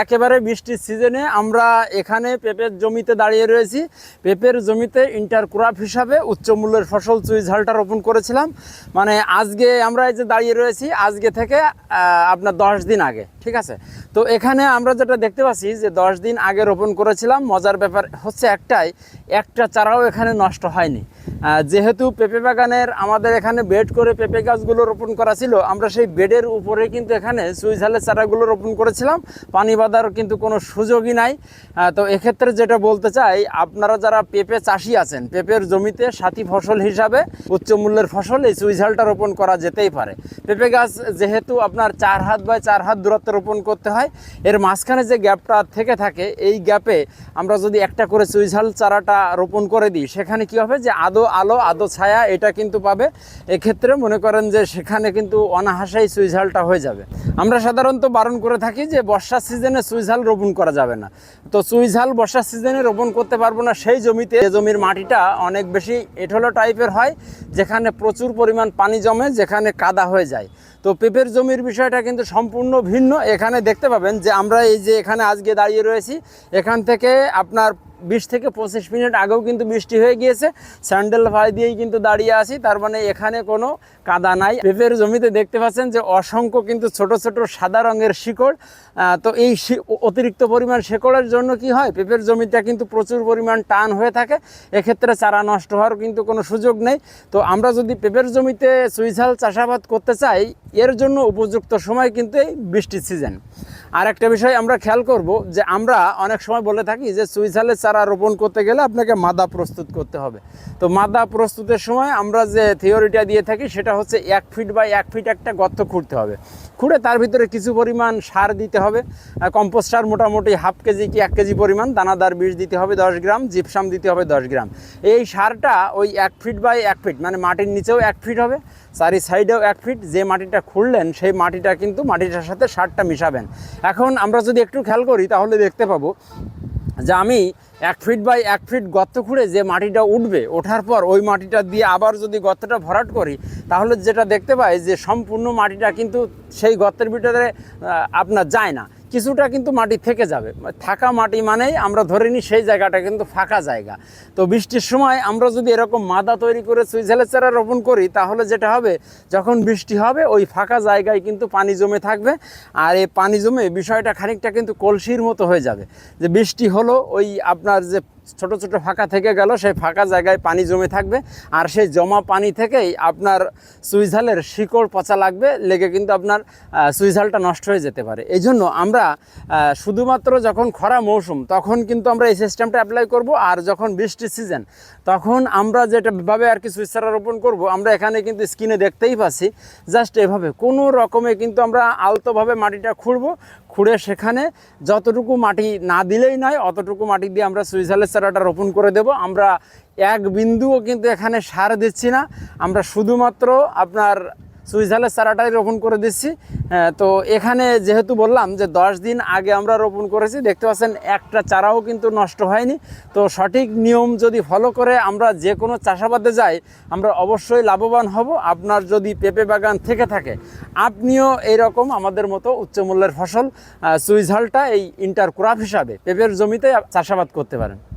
একেবারে বৃষ্টির সিজনে আমরা এখানে পেঁপের জমিতে দাঁড়িয়ে রয়েছি। পেঁপের জমিতে ইন্টারক্রপ হিসাবে উচ্চ মূল্যের ফসল চুই ঝালটা রোপণ করেছিলাম। মানে আজকে আমরা এই যে দাঁড়িয়ে রয়েছি আজকে থেকে আপনার 10 দিন আগে, ঠিক আছে। তো এখানে আমরা যেটা দেখতে পাচ্ছি যে 10 দিন আগে রোপণ করেছিলাম। মজার ব্যাপার হচ্ছে একটা চারাও এখানে নষ্ট হয়নি। যেহেতু পেঁপে বাগানের আমাদের এখানে বেড করে পেঁপে গাছগুলো রোপণ করা ছিল, আমরা সেই বেডের উপরে কিন্তু এখানে চুই ঝালের চারাগুলো রোপণ করেছিলাম। পানি বাঁধার কিন্তু কোনো সুযোগই নাই। তো এক্ষেত্রে যেটা বলতে চাই, আপনারা যারা পেঁপে চাষি আছেন, পেঁপের জমিতে সাথী ফসল হিসাবে উচ্চ মূল্যের ফসল এই চুই ঝালটা রোপণ করা যেতেই পারে। পেঁপে গাছ যেহেতু আপনার 4 হাত বাই 4 হাত দূরত্বে রোপণ করতে হয়, এর মাঝখানে যে গ্যাপটা থেকে থাকে এই গ্যাপে আমরা যদি একটা করে চুই ঝাল চারাটা রোপণ করে দিই, সেখানে কি হবে যে আদো আলো আদো ছায়া এটা কিন্তু পাবে। এক্ষেত্রে মনে করেন যে সেখানে কিন্তু অনাহাসেই চুই ঝালটা হয়ে যাবে। আমরা সাধারণত বারণ করে থাকি যে বর্ষার সিজনে চুই ঝাল রোপণ করা যাবে না। তো চুই ঝাল বর্ষার সিজনে রোপণ করতে পারবো না সেই জমিতে, যে জমির মাটিটা অনেক বেশি এঁঠোলো টাইপের হয়, যেখানে প্রচুর পরিমাণ পানি জমে, যেখানে কাদা হয়ে যায়। তো পেঁপের জমির বিষয়টা কিন্তু সম্পূর্ণ ভিন্ন। এখানে দেখতে পাবেন যে আমরা এই যে এখানে আজকে দাঁড়িয়ে রয়েছি, এখান থেকে আপনার 20 থেকে 25 মিনিট আগেও কিন্তু বৃষ্টি হয়ে গিয়েছে। স্যান্ডেল ভাই দিয়েই কিন্তু দাঁড়িয়ে আছি, তার মানে এখানে কোনো কাদা নাই। পেঁপের জমিতে দেখতে পাচ্ছেন যে অসংখ্য কিন্তু ছোট ছোট সাদা রঙের শিকড়। তো এই অতিরিক্ত পরিমাণ শিকড়ের জন্য কি হয়, পেঁপের জমিটা কিন্তু প্রচুর পরিমাণ টান হয়ে থাকে। এক্ষেত্রে চারা নষ্ট হওয়ার কিন্তু কোনো সুযোগ নেই। তো আমরা যদি পেঁপের জমিতে চুই ঝাল চাষাবাদ করতে চাই, এর জন্য উপযুক্ত সময় কিন্তু এই বৃষ্টির সিজন। আর একটা বিষয় আমরা খেয়াল করব যে আমরা অনেক সময় বলে থাকি যে চুই ঝালের চারা রোপণ করতে গেলে আপনাকে মাদা প্রস্তুত করতে হবে। তো মাদা প্রস্তুতের সময় আমরা যে থিওরিটা দিয়ে থাকি সেটা হচ্ছে 1 ফিট বাই 1 ফিট একটা গর্ত খুঁড়তে হবে। খুঁড়ে তার ভিতরে কিছু পরিমাণ সার দিতে হবে। কম্পোস্ট সার মোটামুটি হাফ কেজি কি 1 কেজি পরিমাণ, দানাদার বীজ দিতে হবে 10 গ্রাম, জিপসাম দিতে হবে 10 গ্রাম। এই সারটা ওই 1 ফিট বাই 1 ফিট মানে মাটির নিচেও 1 ফিট হবে, চারি সাইডেও 1 ফিট। যে মাটিটা খুঁড়লেন সেই মাটিটা কিন্তু মাটিটার সাথে সারটা মিশাবেন। এখন আমরা যদি একটু খেয়াল করি তাহলে দেখতে পাবো যে আমি 1 ফিট বাই 1 ফিট গর্ত খুঁড়ে যে মাটিটা উঠবে, ওঠার পর ওই মাটিটা দিয়ে আবার যদি গর্তটা ভরাট করি, তাহলে যেটা দেখতে পাই যে সম্পূর্ণ মাটিটা কিন্তু সেই গর্তের ভিতরে আপনার যায় না, কিছুটা কিন্তু মাটি থেকে যাবে। থাকা মাটি মানেই আমরা ধরে নিই সেই জায়গাটা কিন্তু ফাঁকা জায়গা। তো বৃষ্টির সময় আমরা যদি এরকম মাদা তৈরি করে চুই ঝালের চারা রোপণ করি, তাহলে যেটা হবে যখন বৃষ্টি হবে ওই ফাঁকা জায়গায় কিন্তু পানি জমে থাকবে। আর এই পানি জমে বিষয়টা খানিকটা কিন্তু কলসির মতো হয়ে যাবে, যে বৃষ্টি হলো ওই আপনার যে ছোট ছোট ফাঁকা থেকে গেল সেই ফাঁকা জায়গায় পানি জমে থাকবে। আর সেই জমা পানি থেকেই আপনার চুই ঝালের শিকড় পচা লেগে কিন্তু আপনার চুই ঝালটা নষ্ট হয়ে যেতে পারে। এই জন্য আমরা শুধুমাত্র যখন খরা মৌসুম তখন কিন্তু আমরা এই সিস্টেমটা অ্যাপ্লাই করব। আর যখন বৃষ্টির সিজন তখন আমরা যেটাভাবে আর কি চুই চারা রোপণ করব, আমরা এখানে কিন্তু স্ক্রিনে দেখতেই পাচ্ছি জাস্ট এভাবে কোনো রকমে কিন্তু আমরা আলতোভাবে মাটিটা খুঁড়ে সেখানে যতটুকু মাটি না দিলেই নয় অতটুকু মাটি দিয়ে আমরা চুই ঝালের চারাটা রোপণ করে দেব। আমরা এক বিন্দুও কিন্তু এখানে সার দিচ্ছি না, আমরা শুধুমাত্র আপনার চুই ঝালের চারাটাই রোপণ করে দিচ্ছি। তো এখানে যেহেতু বললাম যে 10 দিন আগে আমরা রোপণ করেছি, দেখতে পাচ্ছেন একটা চারাও কিন্তু নষ্ট হয়নি। তো সঠিক নিয়ম যদি ফলো করে আমরা যে কোনো চাষাবাদে যাই, আমরা অবশ্যই লাভবান হব। আপনার যদি পেঁপে বাগান থেকে থাকে, আপনিও এইরকম আমাদের মতো উচ্চমূল্যের ফসল চুই ঝালটা এই ইন্টারক্রপ হিসাবে পেঁপের জমিতে চাষাবাদ করতে পারেন।